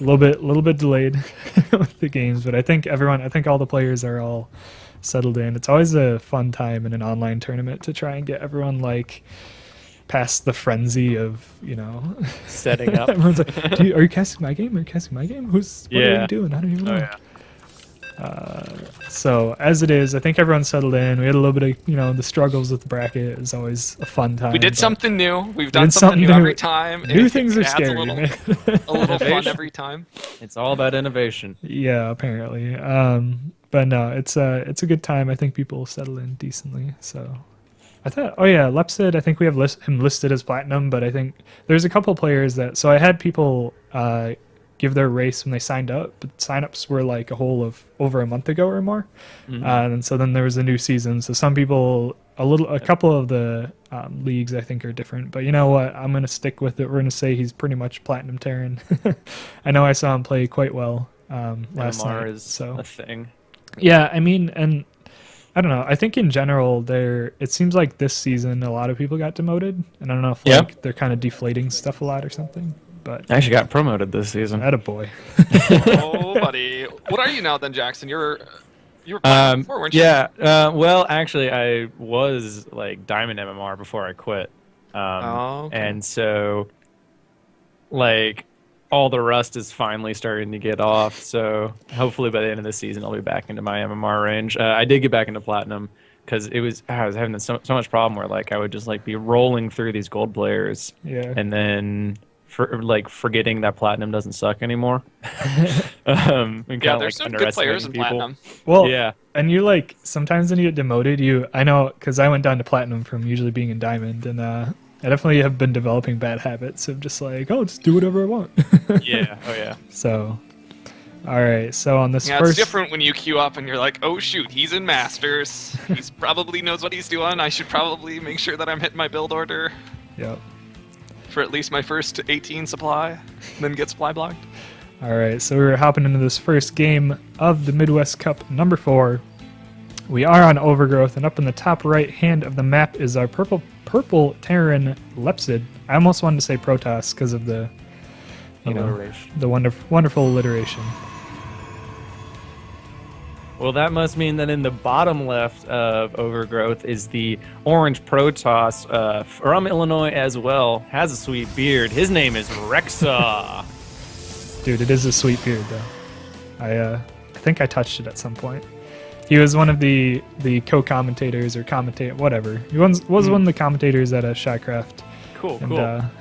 it's a little bit delayed with the games, but I think all the players are all settled in. It's always a fun time in an online tournament to try and get everyone like past the frenzy of setting up. Everyone's like, are you casting my game? Are you casting my game? What are you doing? I don't even know. Oh, yeah. So as it is, I think everyone's settled in. We had a little bit of the struggles with the bracket. It's always a fun time. We did something new. We've done something new every time. New things are scary, man. A little fun every time. It's all about innovation. Yeah, apparently. But no, it's a good time. I think people settle in decently. So I thought, Lepsid, I think we have him listed as platinum, but I think there's a couple players that. So I had people give their race when they signed up, but signups were like a whole of over a month ago or more. And so then there was a new season. So some people, a couple of the leagues I think are different, but you know what? I'm going to stick with it. We're going to say he's pretty much platinum Terran. I know I saw him play quite well last MR night. is So a thing. yeah, I mean, and I don't know. I think in general, it seems like this season a lot of people got demoted, and I don't know if like they're kind of deflating stuff a lot or something. But I actually got promoted this season. Attaboy. Oh, buddy. What are you now then, Jackson? You were platinum before, weren't you? Yeah. Well, actually, I was like Diamond MMR before I quit. Okay. And so, like, all the rust is finally starting to get off. So hopefully by the end of the season, I'll be back into my MMR range. I did get back into platinum because I was having so much problem where like I would just like be rolling through these gold players, and then forgetting that platinum doesn't suck anymore. There's some good players in platinum. Well, yeah, and you like sometimes when you get demoted, I know because I went down to platinum from usually being in diamond, and I definitely have been developing bad habits of just like, just do whatever I want. Yeah. Oh yeah. So, all right. So on this it's different when you queue up and you're like, oh shoot, he's in masters. He probably knows what he's doing. I should probably make sure that I'm hitting my build order. Yep. For at least my first 18 supply, and then get supply blocked. All right, so we're hopping into this first game of the Midwest Cup number 4. We are on Overgrowth, and up in the top right hand of the map is our purple Terran Lepsid. I almost wanted to say Protoss because of the wonderful alliteration. Well, that must mean that in the bottom left of Overgrowth is the orange Protoss from Illinois as well. Has a sweet beard. His name is Recksaw. Dude, it is a sweet beard, though. I think I touched it at some point. He was one of the co-commentators or whatever. He was one of the commentators at Shycraft. Cool.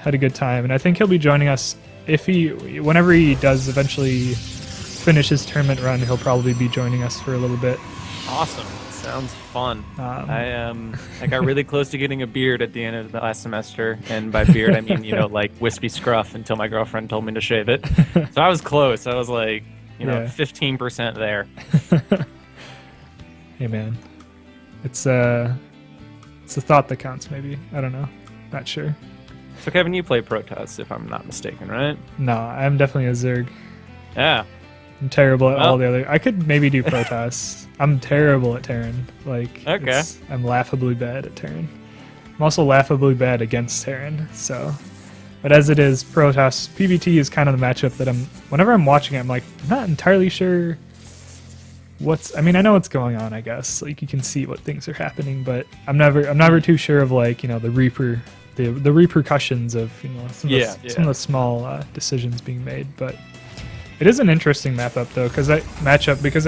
Had a good time, and I think he'll be joining us whenever he does eventually finish his tournament run. He'll probably be joining us for a little bit. Awesome. Sounds fun. I got really close to getting a beard at the end of the last semester, and by beard I mean like wispy scruff until my girlfriend told me to shave it. So I was close. I was like 15% there. Hey man, it's the thought that counts. Maybe, I don't know, not sure. So Kevin, you play Protoss if I'm not mistaken, right? No, I'm definitely a Zerg. Yeah. I'm terrible at all the other. I could maybe do Protoss. I'm terrible at Terran. I'm laughably bad at Terran. I'm also laughably bad against Terran. So, but as it is, Protoss PvT is kind of the matchup that whenever I'm watching it, I'm like not entirely sure I mean, I know what's going on. I guess like you can see what things are happening, but I'm never too sure of the repercussions of some of the small decisions being made, but. It is an interesting matchup though, because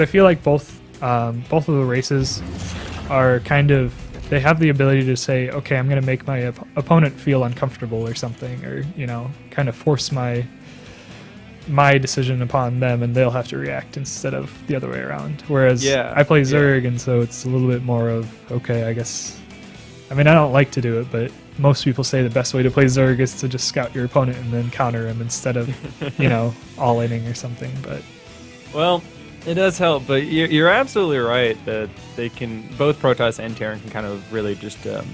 I feel like both of the races are they have the ability to say, okay, I'm going to make my opponent feel uncomfortable or something, or kind of force my decision upon them, and they'll have to react instead of the other way around. Whereas I play Zerg, and so it's a little bit more of okay, I guess. I mean, I don't like to do it, but most people say the best way to play Zerg is to just scout your opponent and then counter him instead of, all-inning or something. But well, it does help. But you're absolutely right that both Protoss and Terran can kind of really just, I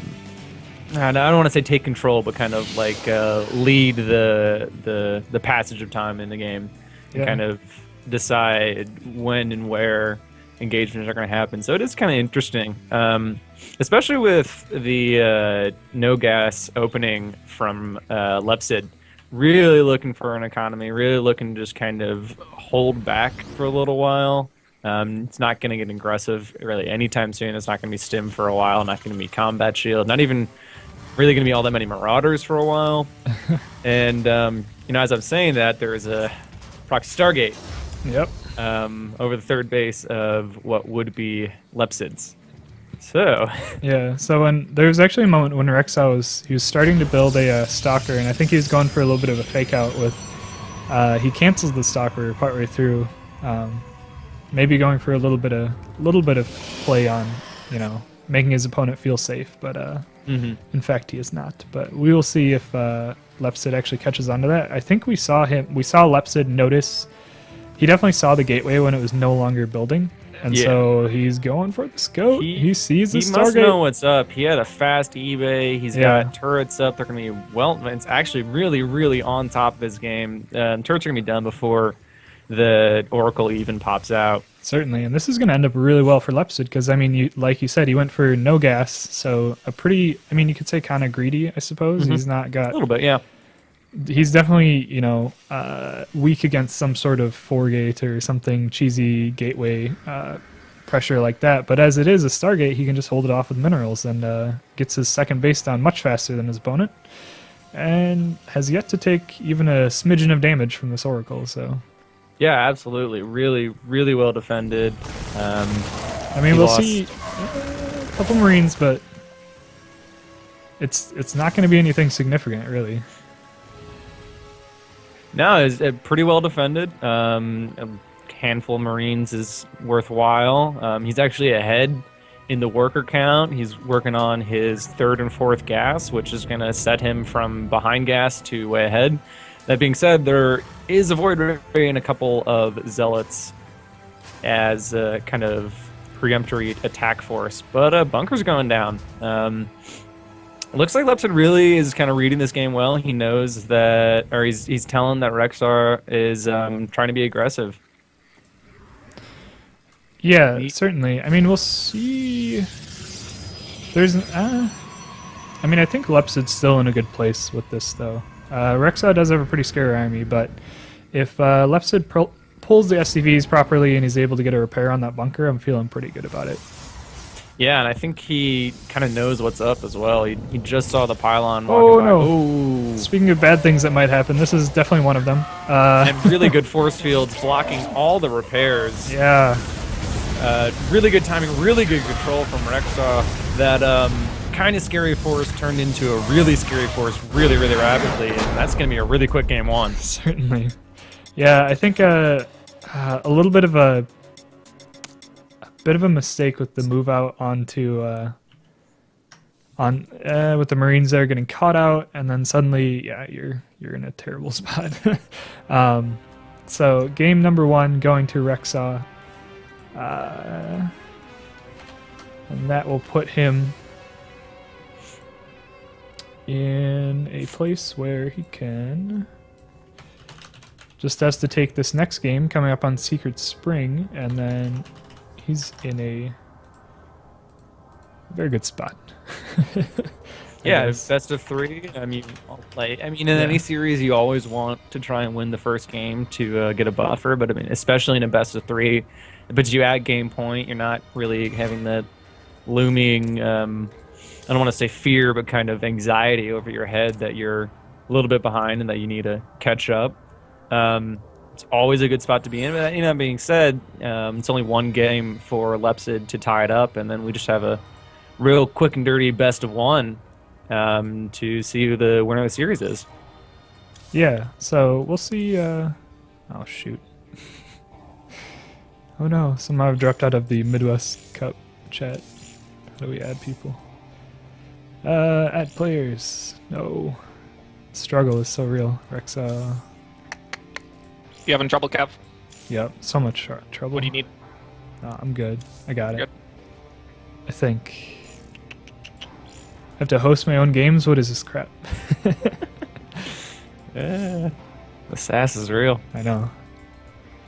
don't want to say take control, but kind of like lead the passage of time in the game and kind of decide when and where engagements are going to happen. So it is kind of interesting. Especially with the no gas opening from Lepsid, really looking for an economy, really looking to just kind of hold back for a little while. It's not going to get aggressive really anytime soon. It's not going to be stim for a while, not going to be combat shield, not even really going to be all that many marauders for a while. And, as I'm saying that, there's a proxy Stargate. Yep. Over the third base of what would be Lepsid's. So yeah, so when there was actually a moment when Recksaw was starting to build a stalker, and I think he was going for a little bit of a fake out with he cancels the stalker partway through, maybe going for a little bit of play on making his opponent feel safe, but in fact he is not. But we will see if Lepsid actually catches on to that. I think we saw Lepsid notice. He definitely saw the gateway when it was no longer building. And so he's going for the scout. He sees the Stargate. He must know what's up. He had a fast eBay. He's got turrets up. They're going to be, it's actually really, really on top of his game. Turrets are going to be done before the Oracle even pops out. Certainly. And this is going to end up really well for Lepsid because, like you said, he went for no gas. So you could say kind of greedy, I suppose. He's not got... A little bit, yeah. He's definitely, weak against some sort of 4-gate or something cheesy gateway pressure like that. But as it is a Stargate, he can just hold it off with minerals and gets his second base down much faster than his opponent. And has yet to take even a smidgen of damage from this Oracle, so... Yeah, absolutely. Really, really well defended. We'll see a couple Marines, but it's not going to be anything significant, really. No, it's pretty well defended. A handful of Marines is worthwhile. He's actually ahead in the worker count. He's working on his third and fourth gas, which is going to set him from behind gas to way ahead. That being said, there is a Void Ray and a couple of Zealots as a kind of preemptory attack force, but Bunker's going down. Looks like Lepsid really is kind of reading this game well. He knows that, or he's telling that Recksaw is trying to be aggressive. Yeah, certainly. We'll see. There's I think Lepsid's still in a good place with this, though. Recksaw does have a pretty scary army, but if Lepsid pulls the SCVs properly and he's able to get a repair on that bunker, I'm feeling pretty good about it. Yeah, and I think he kind of knows what's up as well. He just saw the pylon walking by. Oh, no. Speaking of bad things that might happen, this is definitely one of them. And really good force fields blocking all the repairs. Yeah. Really good timing, really good control from Recksaw. That kind of scary force turned into a really scary force really, really rapidly, and that's going to be a really quick game one. Certainly. Yeah, I think a little bit of a mistake with the move out onto with the Marines there getting caught out, and then suddenly you're in a terrible spot. So game number 1 going to Recksaw, and that will put him in a place where he can just has to take this next game coming up on Secret Spring, and then he's in a very good spot. Yeah, best of 3. In any series, you always want to try and win the first game to get a buffer. But especially in a best of 3, but you add game point, you're not really having that looming. I don't want to say fear, but kind of anxiety over your head that you're a little bit behind and that you need to catch up. It's always a good spot to be in. But that being said, it's only one game for Lepsid to tie it up, and then we just have a real quick and dirty best of 1 to see who the winner of the series is. Yeah, so we'll see. Oh, shoot. Oh no, somehow I've dropped out of the Midwest Cup chat. How do we add people? Add players. No. Struggle is so real. Recksaw. You having trouble, Kev? Yep, so much trouble. What do you need? No, I'm good. I got it. Good. I think. I have to host my own games? What is this crap? The sass is real. I know.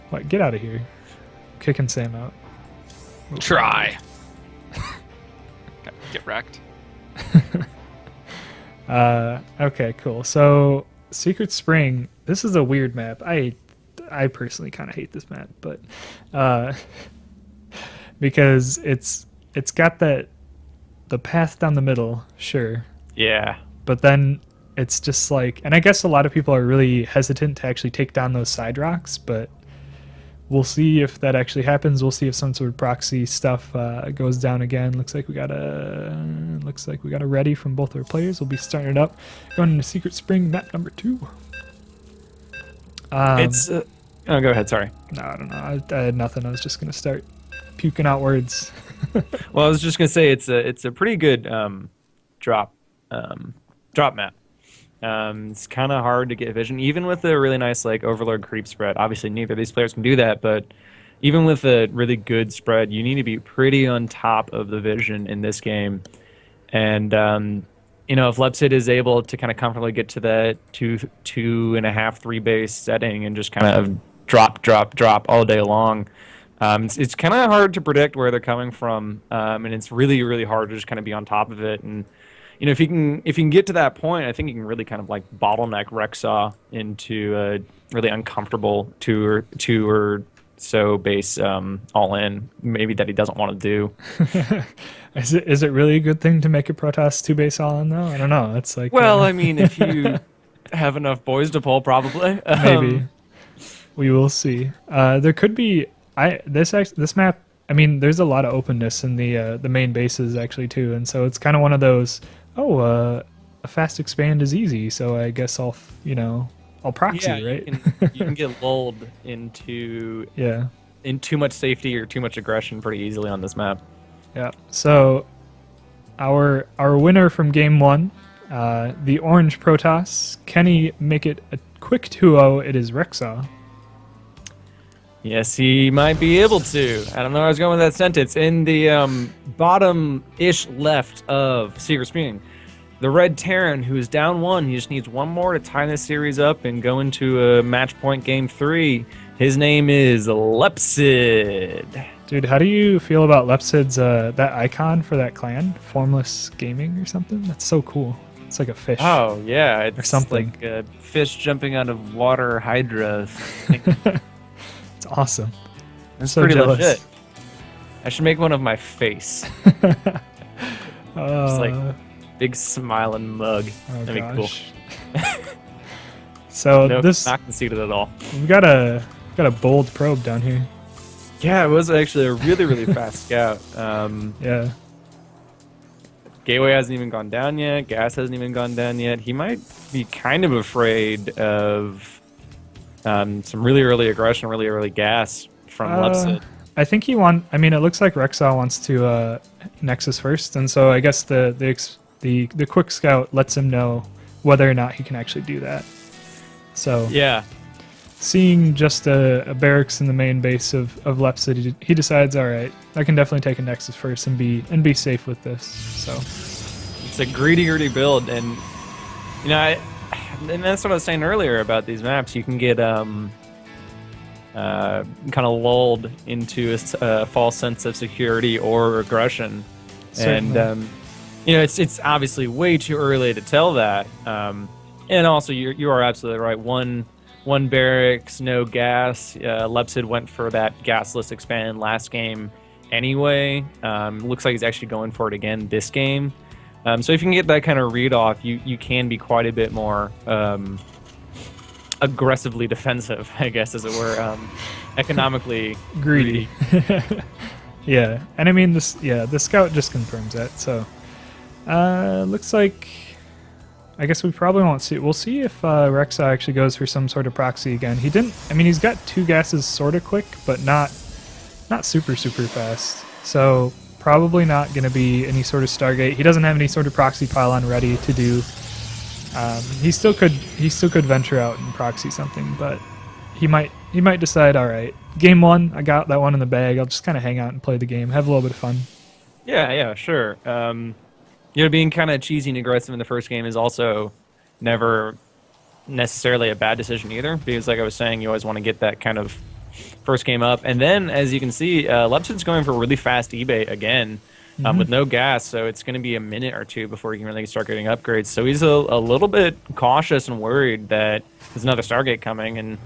What? Get out of here. Kicking Sam out. Try. Get wrecked. Okay, cool. So Secret Spring. This is a weird map. I personally kind of hate this map, but because it's got the path down the middle, sure. Yeah. But then it's just like, and I guess a lot of people are really hesitant to actually take down those side rocks, but we'll see if that actually happens. We'll see if some sort of proxy stuff goes down again. Looks like we got a ready from both our players. We'll be starting it up, going into Secret Spring map number 2. It's oh, go ahead. Sorry. No, I don't know. I had nothing. I was just gonna start puking out words. Well, I was just gonna say it's a pretty good drop map. It's kind of hard to get vision, even with a really nice like overlord creep spread. Obviously, neither of these players can do that, but even with a really good spread, you need to be pretty on top of the vision in this game. And you know, if Lepsid is able to kind of comfortably get to that 2.5, 3 base setting and just kind of drop all day long, it's kind of hard to predict where they're coming from, and it's really, really hard to just kind of be on top of it. And you know, if you can get to that point, I think you can really kind of like bottleneck Recksaw into a really uncomfortable two or so base all in, maybe that he doesn't want to do. Is it really a good thing to make a Protoss 2 base all in though? I don't know. It's like, well, I mean, if you have enough boys to pull, probably. Maybe. We will see. There could be this map. I mean, there's a lot of openness in the main bases actually too, and so it's kind of one of those. A fast expand is easy, so I guess I'll proxy, yeah, right? You can get lulled into yeah, in too much safety or too much aggression pretty easily on this map. Yeah. So our winner from game 1, the orange Protoss. Can he make it a quick 2-0? It is Recksaw. Yes, he might be able to. I don't know where I was going with that sentence. In the bottom-ish left of Secret Spring, the red Terran, who is down 1, he just needs one more to tie this series up and go into a match point game 3. His name is Lepsid. Dude, how do you feel about Lepsid's that icon for that clan? Formless Gaming or something? That's so cool. It's like a fish. Oh, yeah. It's or something. Like a fish jumping out of water hydra. It's awesome. I'm so pretty jealous. Legit. I should make one of my face. Just like big smiling mug. Oh, that'd be cool. So nope, this not conceited at all. We've got a bold probe down here. Yeah, it was actually a really, really fast scout. Yeah. Gateway hasn't even gone down yet. Gas hasn't even gone down yet. He might be kind of afraid of some really early aggression, really early gas from Lepsid. I think he I mean, it looks like Recksaw wants to Nexus first, and so I guess the quick scout lets him know whether or not he can actually do that. So yeah, seeing just a barracks in the main base of Lepsid, he decides, all right, I can definitely take a Nexus first and be safe with this. So it's a greedy build, and you know, and that's what I was saying earlier about these maps. You can get kind of lulled into a false sense of security or aggression. Certainly. And you know, it's obviously way too early to tell that. And also, you are absolutely right. One barracks, no gas. Lepsid went for that gasless expand last game anyway. Looks like he's actually going for it again this game. So if you can get that kind of read off, you can be quite a bit more aggressively defensive, I guess, as it were, economically greedy. Yeah, and I mean the scout just confirms that. So looks like, I guess we probably won't see it. We'll see if Recksaw actually goes for some sort of proxy again. He didn't. I mean, he's got 2 gases sort of quick, but not super fast. So probably not going to be any sort of Stargate. He doesn't have any sort of proxy pylon ready to do. He still could venture out and proxy something, but he might decide, all right, game 1, I got that one in the bag. I'll just kind of hang out and play the game, have a little bit of fun. Yeah, sure. You know, being kind of cheesy and aggressive in the first game is also never necessarily a bad decision either, because like I was saying, you always want to get that kind of first game up. And then, as you can see, Lepsid's going for really fast E-bait again. with no gas, so it's going to be a minute or two before he can really start getting upgrades. So he's a little bit cautious and worried that there's another Stargate coming, and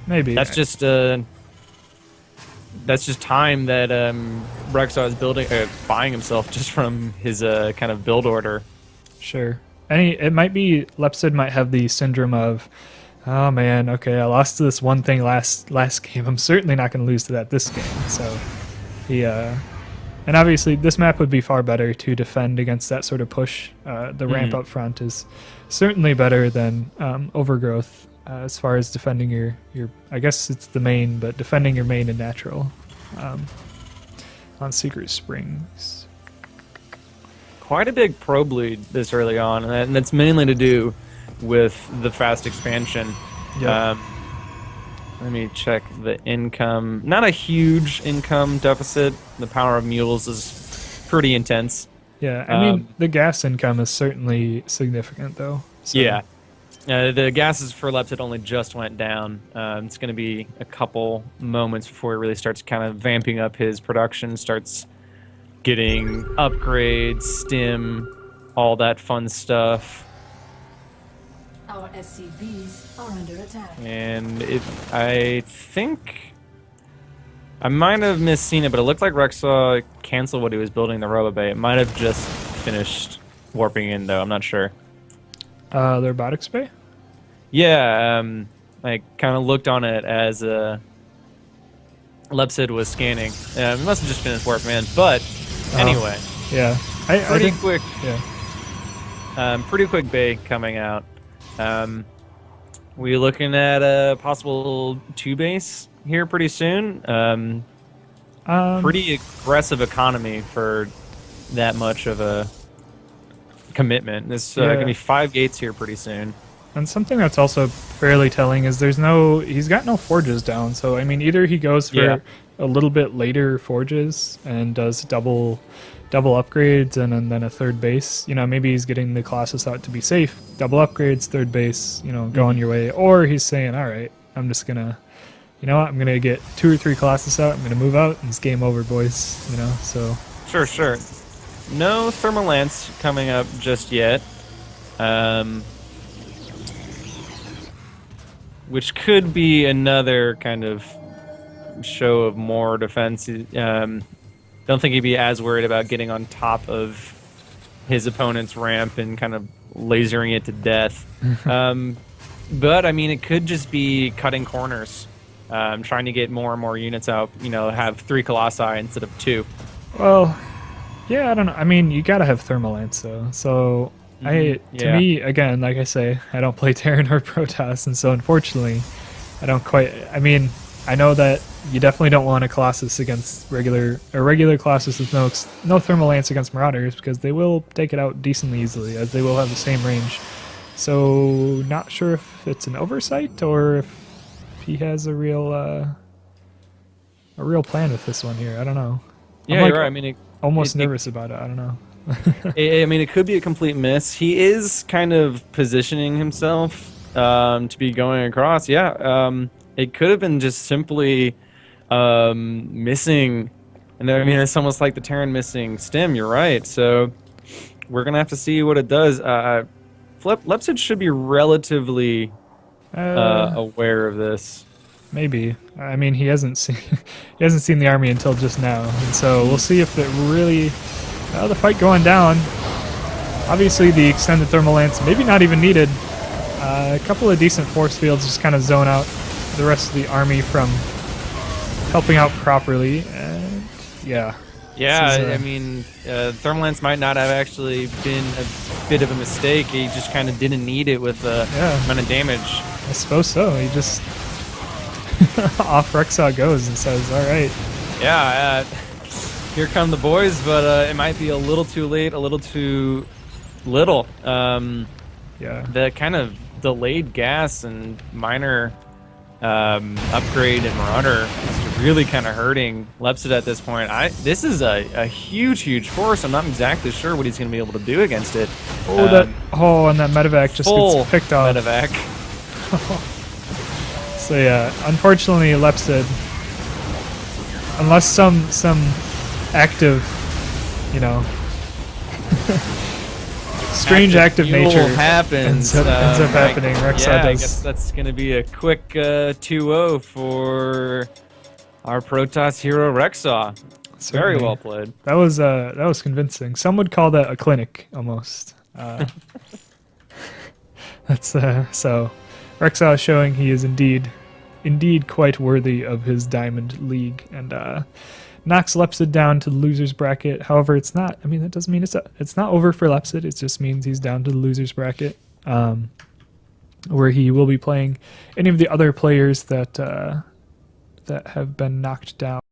maybe that's just time that Recksaw is buying himself just from his kind of build order. Sure. It might be Lepsid might have the syndrome of, oh man, okay, I lost to this one thing last game. I'm certainly not going to lose to that this game. So he and obviously this map would be far better to defend against that sort of push. The ramp up front is certainly better than Overgrowth as far as defending your I guess it's the main, but defending your main and natural on Secret Springs. Quite a big probe lead this early on, and that's mainly to do with the fast expansion. Yep. Let me check the income. Not a huge income deficit. The power of mules is pretty intense. Yeah, I mean, the gas income is certainly significant, though. So. Yeah. The gases for Lepsid only just went down. It's going to be a couple moments before he really starts kind of vamping up his production, starts getting upgrades, stim, all that fun stuff. Our SCVs are under attack. And I think I might have misseen it, but it looked like Recksaw canceled what he was building in the Robobay. It might have just finished warping in, though. I'm not sure. The robotics bay? Yeah, I kind of looked on it as Lepsid was scanning. It must have just finished warping in, but anyway. Yeah. Pretty quick. Yeah. Pretty quick bay coming out. We looking at a possible 2 base here pretty soon. Pretty aggressive economy for that much of a commitment. There's going to be 5 gates here pretty soon. And something that's also fairly telling is he's got no forges down. So, I mean, either he goes for a little bit later forges and does double upgrades and then a third base. You know, maybe he's getting the Colossus out to be safe. Double upgrades, third base, you know, go on your way. Or he's saying, all right, I'm just going to, you know what, I'm going to get 2 or 3 Colossus out. I'm going to move out and it's game over, boys. You know, so. Sure. No Thermal Lance coming up just yet. Which could be another kind of show of more defense. Don't think he'd be as worried about getting on top of his opponent's ramp and kind of lasering it to death. But, I mean, it could just be cutting corners, trying to get more and more units out, you know, have 3 Colossi instead of 2. Well, yeah, I don't know. I mean, you gotta have Thermal Lance, though. So, to me, again, like I say, I don't play Terran or Protoss, and so unfortunately, I don't quite. I mean, I know that you definitely don't want a Colossus against regular Colossus with no Thermal Lance against Marauders because they will take it out decently easily, as they will have the same range. So, not sure if it's an oversight or if he has a real plan with this one here. I don't know. Yeah, you're right. I mean, almost nervous about it. I don't know. I mean, it could be a complete miss. He is kind of positioning himself to be going across. Yeah, it could have been just simply missing. And I mean, it's almost like the Terran missing stem. You're right. So we're gonna have to see what it does. Lepsid should be relatively aware of this. Maybe. I mean, he hasn't seen the army until just now, and so we'll see if it really. The fight going down. Obviously, the extended Thermal Lance maybe not even needed. A couple of decent force fields just kind of zone out the rest of the army from helping out properly. And yeah. Yeah, I mean, Thermal Lance might not have actually been a bit of a mistake. He just kind of didn't need it with the amount of damage. I suppose so. He just off Recksaw goes and says, all right. Yeah, here come the boys, but it might be a little too late, a little too little. The kind of delayed gas and minor upgrade and Marauder is really kind of hurting Lepsid at this point. This is a huge force. I'm not exactly sure what he's going to be able to do against it. And that medevac just gets picked off. Medevac. So yeah, unfortunately, Lepsid, unless some active you know, strange act of nature happens. ends up happening. Recksaw yeah, I does. guess that's going to be a quick 2-0 for our Protoss hero Recksaw. Certainly. Very well played. That was convincing. Some would call that a clinic almost. That's so. Recksaw is showing he is indeed quite worthy of his Diamond League, and knocks Lepsid down to the losers bracket. However, it's not. I mean, that doesn't mean it's not over for Lepsid. It just means he's down to the losers bracket, where he will be playing any of the other players that have been knocked down.